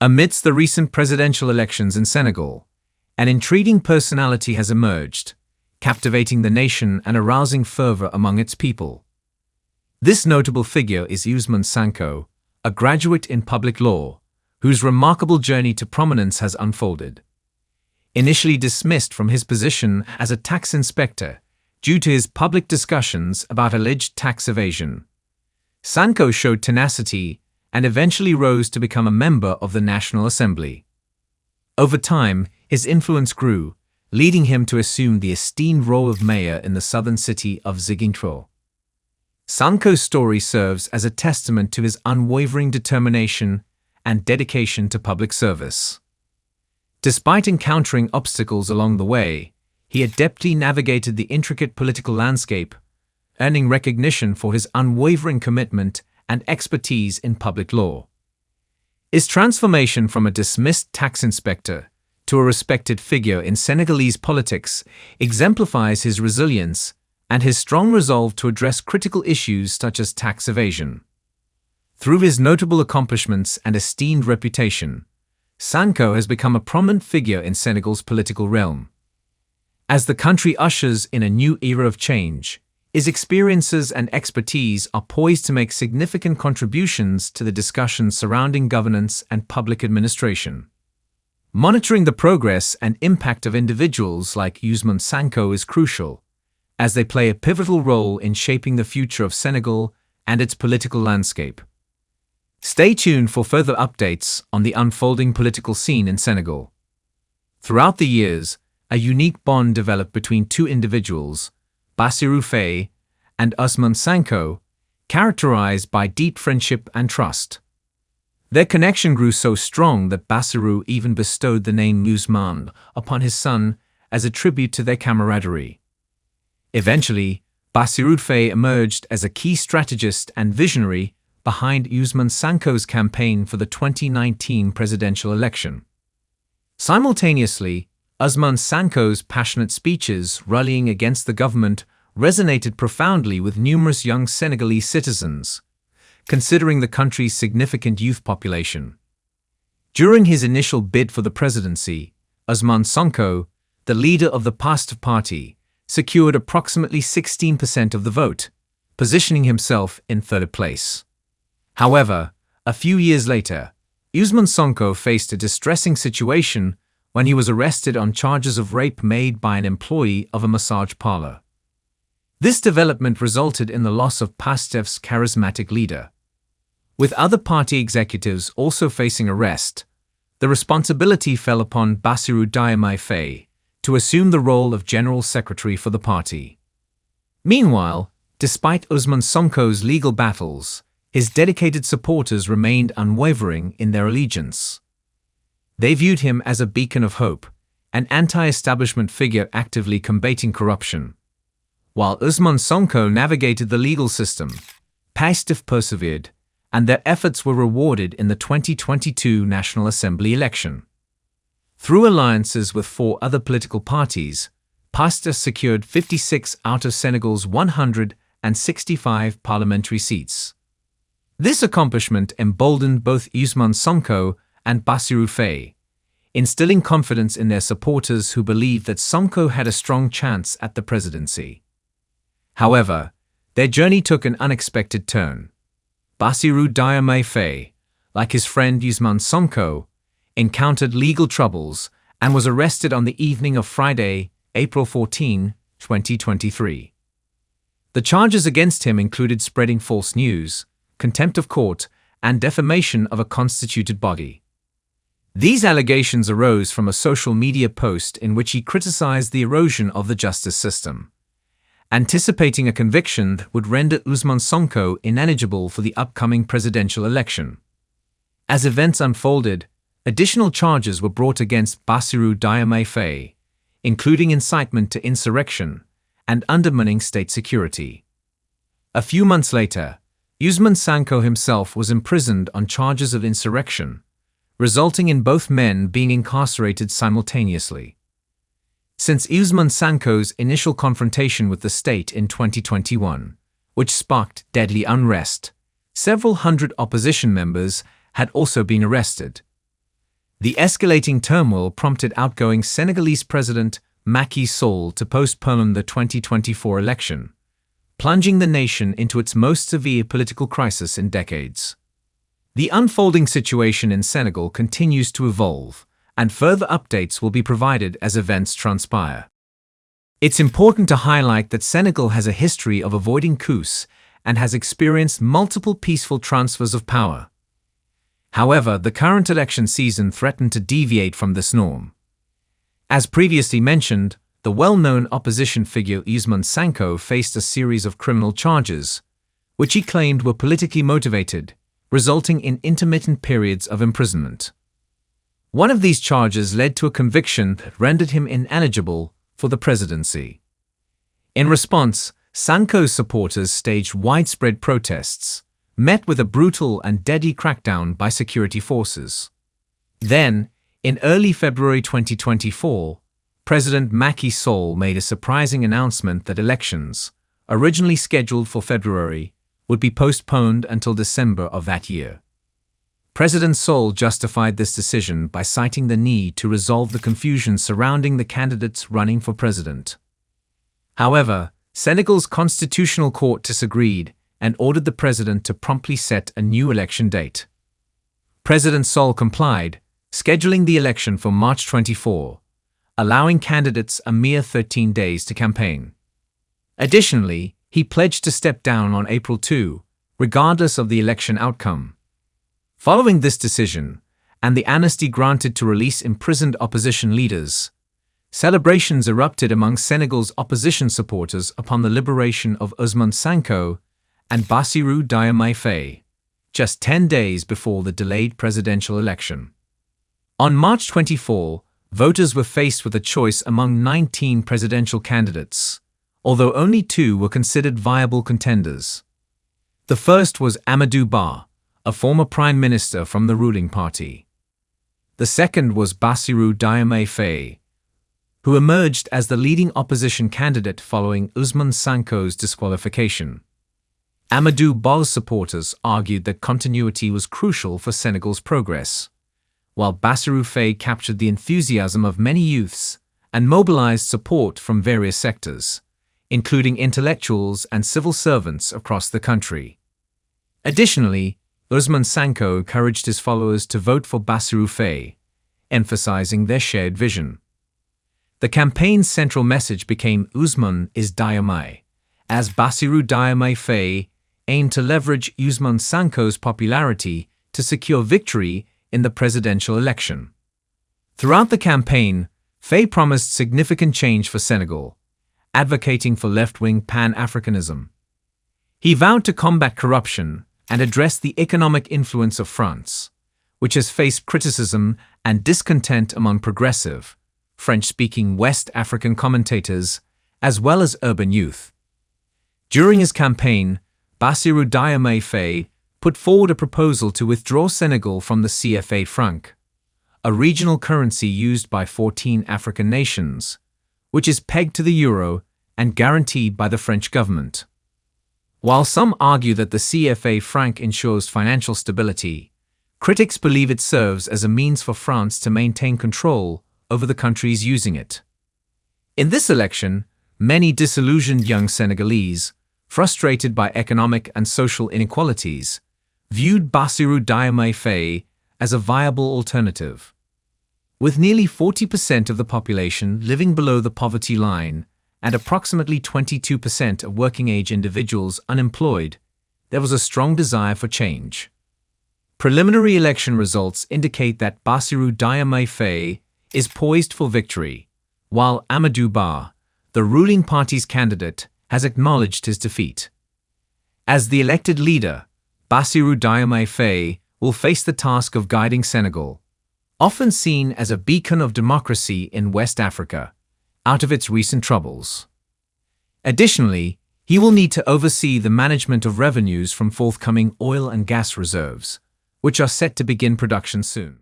Amidst the recent presidential elections in Senegal, an intriguing personality has emerged, captivating the nation and arousing fervor among its people. This notable figure is Usman Sanko, a graduate in public law, whose remarkable journey to prominence has unfolded. Initially dismissed from his position as a tax inspector due to his public discussions about alleged tax evasion, Sanko showed tenacity and eventually rose to become a member of the National Assembly. Over time, his influence grew, leading him to assume the esteemed role of mayor in the southern city of Ziguinchor. Sanko's story serves as a testament to his unwavering determination and dedication to public service. Despite encountering obstacles along the way, he adeptly navigated the intricate political landscape, earning recognition for his unwavering commitment and expertise in public law. His transformation from a dismissed tax inspector to a respected figure in Senegalese politics exemplifies his resilience and his strong resolve to address critical issues such as tax evasion. Through his notable accomplishments and esteemed reputation, Sanko has become a prominent figure in Senegal's political realm. As the country ushers in a new era of change, his experiences and expertise are poised to make significant contributions to the discussions surrounding governance and public administration. Monitoring the progress and impact of individuals like Usman Sanko is crucial, as they play a pivotal role in shaping the future of Senegal and its political landscape. Stay tuned for further updates on the unfolding political scene in Senegal. Throughout the years, a unique bond developed between two individuals, Bassirou Faye and Usman Sanko, characterized by deep friendship and trust. Their connection grew so strong that Bassirou even bestowed the name Usman upon his son as a tribute to their camaraderie. Eventually, Bassirou Faye emerged as a key strategist and visionary behind Usman Sanko's campaign for the 2019 presidential election. Simultaneously, Usman Sanko's passionate speeches rallying against the government resonated profoundly with numerous young Senegalese citizens, considering the country's significant youth population. During his initial bid for the presidency, Usman Sanko, the leader of the PASTEF party, secured approximately 16% of the vote, positioning himself in third place. However, a few years later, Usman Sanko faced a distressing situation when he was arrested on charges of rape made by an employee of a massage parlor. This development resulted in the loss of PASTEF's charismatic leader. With other party executives also facing arrest, the responsibility fell upon Bassirou Diomaye Faye to assume the role of General Secretary for the party. Meanwhile, despite Usman Sanko's legal battles, his dedicated supporters remained unwavering in their allegiance. They viewed him as a beacon of hope, an anti-establishment figure actively combating corruption. While Usman Sanko navigated the legal system, PASTEF persevered, and their efforts were rewarded in the 2022 National Assembly election. Through alliances with 4 other political parties, PASTEF secured 56 out of Senegal's 165 parliamentary seats. This accomplishment emboldened both Usman Sanko and Bassirou Faye, instilling confidence in their supporters who believed that Sanko had a strong chance at the presidency. However, their journey took an unexpected turn. Bassirou Diomaye Faye, like his friend Usman Sanko, encountered legal troubles and was arrested on the evening of Friday, April 14, 2023. The charges against him included spreading false news, contempt of court, and defamation of a constituted body. These allegations arose from a social media post in which he criticized the erosion of the justice system, anticipating a conviction that would render Usman Sanko ineligible for the upcoming presidential election. As events unfolded, additional charges were brought against Bassirou Diomaye Faye, including incitement to insurrection and undermining state security. A few months later, Usman Sanko himself was imprisoned on charges of insurrection, resulting in both men being incarcerated simultaneously. Since Usman Sanko's initial confrontation with the state in 2021, which sparked deadly unrest, several hundred opposition members had also been arrested. The escalating turmoil prompted outgoing Senegalese President Macky Sall to postpone the 2024 election, plunging the nation into its most severe political crisis in decades. The unfolding situation in Senegal continues to evolve, and further updates will be provided as events transpire. It's important to highlight that Senegal has a history of avoiding coups and has experienced multiple peaceful transfers of power. However, the current election season threatened to deviate from this norm. As previously mentioned, the well-known opposition figure Usman Sanko faced a series of criminal charges, which he claimed were politically motivated, resulting in intermittent periods of imprisonment. One of these charges led to a conviction that rendered him ineligible for the presidency. In response, Sanko's supporters staged widespread protests, met with a brutal and deadly crackdown by security forces. Then, in early February 2024, President Macky Sall made a surprising announcement that elections, originally scheduled for February, would be postponed until December of that year. President Sall justified this decision by citing the need to resolve the confusion surrounding the candidates running for president. However, Senegal's constitutional court disagreed and ordered the president to promptly set a new election date. President Sall complied, scheduling the election for March 24, allowing candidates a mere 13 days to campaign. Additionally, he pledged to step down on April 2, regardless of the election outcome. Following this decision, and the amnesty granted to release imprisoned opposition leaders, celebrations erupted among Senegal's opposition supporters upon the liberation of Usman Sanko and Bassirou Diomaye Faye, just 10 days before the delayed presidential election. On March 24, voters were faced with a choice among 19 presidential candidates, although only 2 were considered viable contenders. The first was Amadou Ba, a former prime minister from the ruling party. The second was Bassirou Diomaye Faye, who emerged as the leading opposition candidate following Usman Sanko's disqualification. Amadou Ba's supporters argued that continuity was crucial for Senegal's progress, while Bassirou Faye captured the enthusiasm of many youths and mobilized support from various sectors, including intellectuals and civil servants across the country. Additionally, Usman Sanko encouraged his followers to vote for Bassirou Faye, emphasizing their shared vision. The campaign's central message became Usman is Diomaye, as Bassirou Diomaye Faye aimed to leverage Usman Sanko's popularity to secure victory in the presidential election. Throughout the campaign, Faye promised significant change for Senegal, advocating for left-wing Pan-Africanism. He vowed to combat corruption and address the economic influence of France, which has faced criticism and discontent among progressive, French-speaking West African commentators, as well as urban youth. During his campaign, Bassirou Diomaye Faye put forward a proposal to withdraw Senegal from the CFA franc, a regional currency used by 14 African nations, which is pegged to the euro and guaranteed by the French government. While some argue that the CFA franc ensures financial stability, critics believe it serves as a means for France to maintain control over the countries using it. In this election, many disillusioned young Senegalese, frustrated by economic and social inequalities, viewed Bassirou Diomaye Faye as a viable alternative. With nearly 40% of the population living below the poverty line and approximately 22% of working-age individuals unemployed, there was a strong desire for change. Preliminary election results indicate that Bassirou Diomaye Faye is poised for victory, while Amadou Ba, the ruling party's candidate, has acknowledged his defeat. As the elected leader, Bassirou Diomaye Faye will face the task of guiding Senegal, often seen as a beacon of democracy in West Africa, out of its recent troubles. Additionally, he will need to oversee the management of revenues from forthcoming oil and gas reserves, which are set to begin production soon.